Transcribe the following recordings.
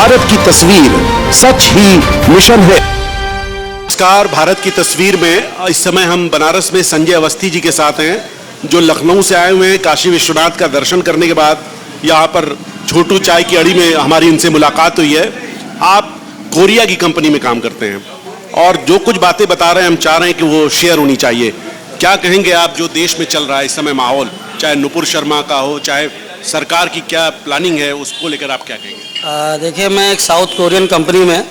भारत की तस्वीर सच ही मिशन है। नमस्कार, भारत की तस्वीर में इस समय हम बनारस में संजय अवस्थी जी के साथ हैं, जो लखनऊ से आए हुए हैं। काशी विश्वनाथ का दर्शन करने के बाद यहाँ पर छोटू चाय की अड़ी में हमारी इनसे मुलाकात हुई है। आप कोरिया की कंपनी में काम करते हैं और जो कुछ बातें बता रहे हैं हम चाह रहे हैं कि वो शेयर होनी चाहिए। क्या कहेंगे आप, जो देश में चल रहा है इस समय माहौल, चाहे नुपुर शर्मा का हो, चाहे सरकार की क्या प्लानिंग है, उसको लेकर आप क्या कहेंगे? देखिए, मैं एक साउथ कोरियन कंपनी में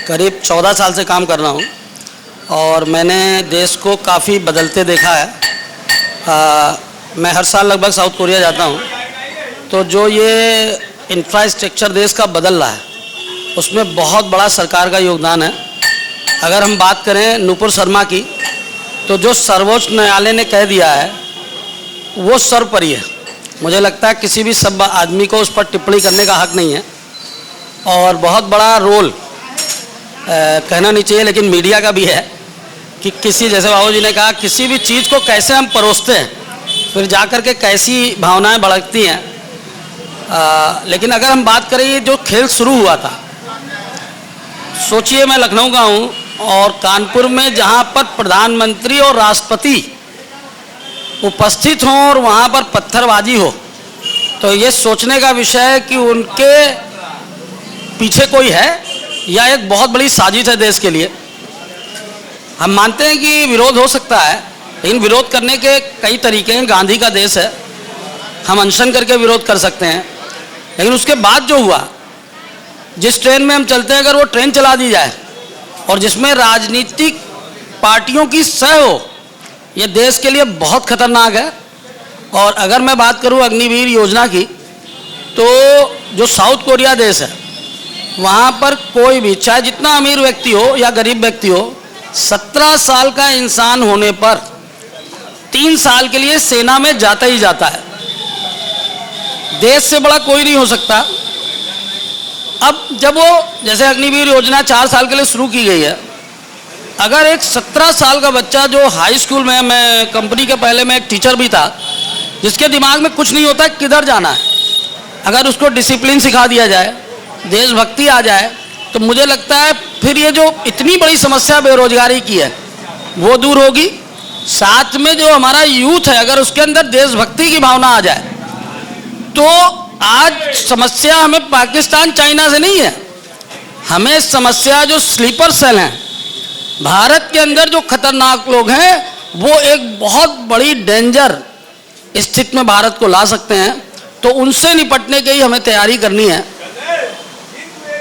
करीब 14 साल से काम कर रहा हूँ और मैंने देश को काफ़ी बदलते देखा है। मैं हर साल लगभग साउथ कोरिया जाता हूँ, तो जो ये इंफ्रास्ट्रक्चर देश का बदल रहा है उसमें बहुत बड़ा सरकार का योगदान है। अगर हम बात करें नुपुर शर्मा की, तो जो सर्वोच्च न्यायालय ने कह दिया है वो सर्वोपरि है। मुझे लगता है किसी भी सब आदमी को उस पर टिप्पणी करने का हक नहीं है और बहुत बड़ा रोल कहना नहीं चाहिए लेकिन मीडिया का भी है कि किसी, जैसे बाबू जी ने कहा, किसी भी चीज़ को कैसे हम परोसते हैं, फिर जा कर के कैसी भावनाएं भड़कती हैं। लेकिन अगर हम बात करें, ये जो खेल शुरू हुआ था, सोचिए मैं लखनऊ का हूँ और कानपुर में जहाँ पर प्रधानमंत्री और राष्ट्रपति उपस्थित हों और वहाँ पर पत्थरबाजी हो, तो ये सोचने का विषय है कि उनके पीछे कोई है या एक बहुत बड़ी साजिश है देश के लिए। हम मानते हैं कि विरोध हो सकता है, लेकिन विरोध करने के कई तरीके हैं। गांधी का देश है, हम अनशन करके विरोध कर सकते हैं, लेकिन उसके बाद जो हुआ, जिस ट्रेन में हम चलते हैं, अगर वो ट्रेन चला दी जाए और जिसमें राजनीतिक पार्टियों की सह हो, ये देश के लिए बहुत खतरनाक है। और अगर मैं बात करूं अग्निवीर योजना की, तो जो साउथ कोरिया देश है, वहाँ पर कोई भी, चाहे जितना अमीर व्यक्ति हो या गरीब व्यक्ति हो, 17 साल का इंसान होने पर 3 साल के लिए सेना में जाता ही जाता है। देश से बड़ा कोई नहीं हो सकता। अब जब वो, जैसे अग्निवीर योजना 4 साल के लिए शुरू की गई है, अगर एक 17 साल का बच्चा जो हाई स्कूल में, मैं कंपनी के पहले मैं एक टीचर भी था, जिसके दिमाग में कुछ नहीं होता किधर जाना है, अगर उसको डिसिप्लिन सिखा दिया जाए, देशभक्ति आ जाए, तो मुझे लगता है फिर ये जो इतनी बड़ी समस्या बेरोजगारी की है वो दूर होगी। साथ में जो हमारा यूथ है, अगर उसके अंदर देशभक्ति की भावना आ जाए, तो आज समस्या हमें पाकिस्तान चाइना से नहीं है, हमें समस्या जो स्लीपर सेल हैं भारत के अंदर, जो खतरनाक लोग हैं, वो एक बहुत बड़ी डेंजर स्थिति में भारत को ला सकते हैं। तो उनसे निपटने की ही हमें तैयारी करनी है।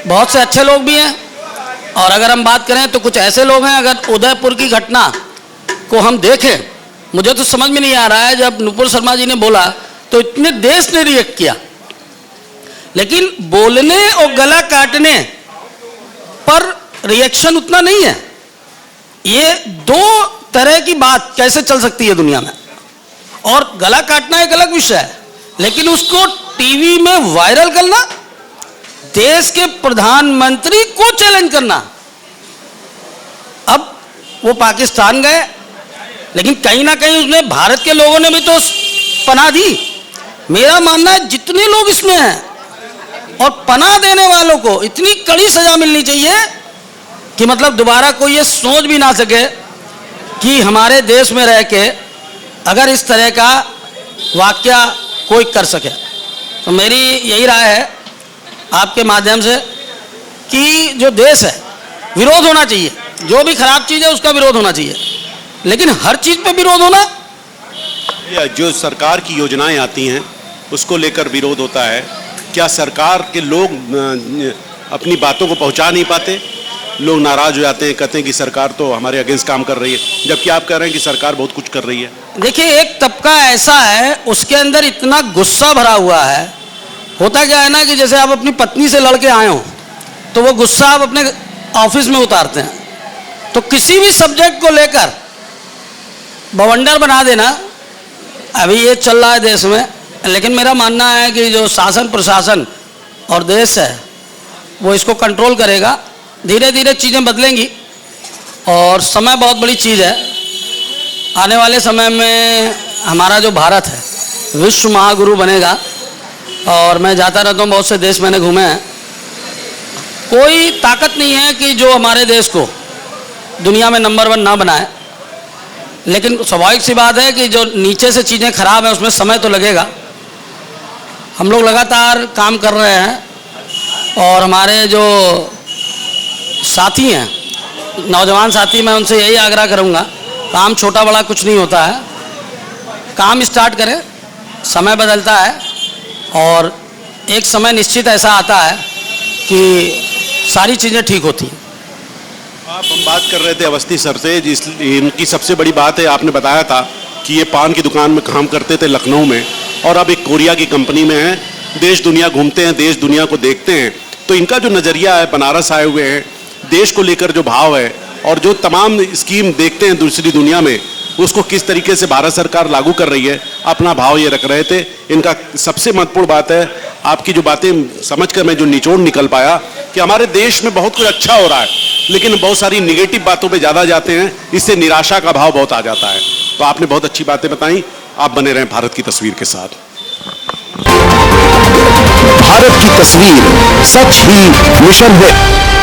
बहुत से अच्छे लोग भी हैं और अगर हम बात करें तो कुछ ऐसे लोग हैं। अगर उदयपुर की घटना को हम देखें, मुझे तो समझ में नहीं आ रहा है, जब नुपुर शर्मा जी ने बोला तो इतने देश ने रिएक्ट किया, लेकिन बोलने और गला काटने पर रिएक्शन उतना नहीं है। ये दो तरह की बात कैसे चल सकती है दुनिया में? और गला काटना एक अलग विषय है, लेकिन उसको टीवी में वायरल करना, देश के प्रधानमंत्री को चैलेंज करना। अब वो पाकिस्तान गए, लेकिन कहीं ना कहीं उसने, भारत के लोगों ने भी तो पनाह दी। मेरा मानना है जितने लोग इसमें हैं और पनाह देने वालों को इतनी कड़ी सजा मिलनी चाहिए कि मतलब दोबारा कोई ये सोच भी ना सके कि हमारे देश में रह के अगर इस तरह का वाकया कोई कर सके। तो मेरी यही राय है आपके माध्यम से कि जो देश है, विरोध होना चाहिए, जो भी खराब चीज़ है उसका विरोध होना चाहिए, लेकिन हर चीज़ पे विरोध होना, जो सरकार की योजनाएं आती हैं उसको लेकर विरोध होता है। क्या सरकार के लोग अपनी बातों को पहुंचा नहीं पाते? लोग नाराज हो जाते हैं, कहते हैं कि सरकार तो हमारे अगेंस्ट काम कर रही है, जबकि आप कह रहे हैं कि सरकार बहुत कुछ कर रही है। देखिए, एक तबका ऐसा है, उसके अंदर इतना गुस्सा भरा हुआ है। होता क्या है ना कि जैसे आप अपनी पत्नी से लड़के आए हो, तो वो गुस्सा आप अपने ऑफिस में उतारते हैं। तो किसी भी सब्जेक्ट को लेकर बवंडर बना देना, अभी ये चल रहा है देश में। लेकिन मेरा मानना है कि जो शासन प्रशासन और देश है वो इसको कंट्रोल करेगा। धीरे धीरे चीज़ें बदलेंगी और समय बहुत बड़ी चीज़ है। आने वाले समय में हमारा जो भारत है विश्व महागुरु बनेगा। और मैं जाता रहता हूँ, बहुत से देश मैंने घूमे हैं, कोई ताकत नहीं है कि जो हमारे देश को दुनिया में नंबर 1 ना बनाए, लेकिन स्वाभाविक सी बात है कि जो नीचे से चीज़ें खराब हैं उसमें समय तो लगेगा। हम लोग लगातार काम कर रहे हैं और हमारे जो साथी हैं, नौजवान साथी, मैं उनसे यही आग्रह करूंगा, काम छोटा बड़ा कुछ नहीं होता है, काम स्टार्ट करें। समय बदलता है और एक समय निश्चित ऐसा आता है कि सारी चीज़ें ठीक होती हैं। हम बात कर रहे थे अवस्थी सर से, इनकी सबसे बड़ी बात है, आपने बताया था कि ये पान की दुकान में काम करते थे लखनऊ में और अब एक कोरिया की कंपनी में है। देश दुनिया घूमते हैं, देश दुनिया को देखते हैं, तो इनका जो नज़रिया है, बनारस आए हुए हैं, देश को लेकर जो भाव है और जो तमाम स्कीम देखते हैं दूसरी दुनिया में, उसको किस तरीके से भारत सरकार लागू कर रही है, अपना भाव ये रख रहे थे। इनका सबसे महत्वपूर्ण बात है, आपकी जो बातें समझकर मैं जो निचोड़ निकल पाया कि हमारे देश में बहुत कुछ अच्छा हो रहा है, लेकिन बहुत सारी निगेटिव बातों पे ज़्यादा जाते हैं, इससे निराशा का भाव बहुत आ जाता है। तो आपने बहुत अच्छी बातें बताई। आप बने रहें भारत की तस्वीर के साथ। भारत की तस्वीर सच ही मिशन है।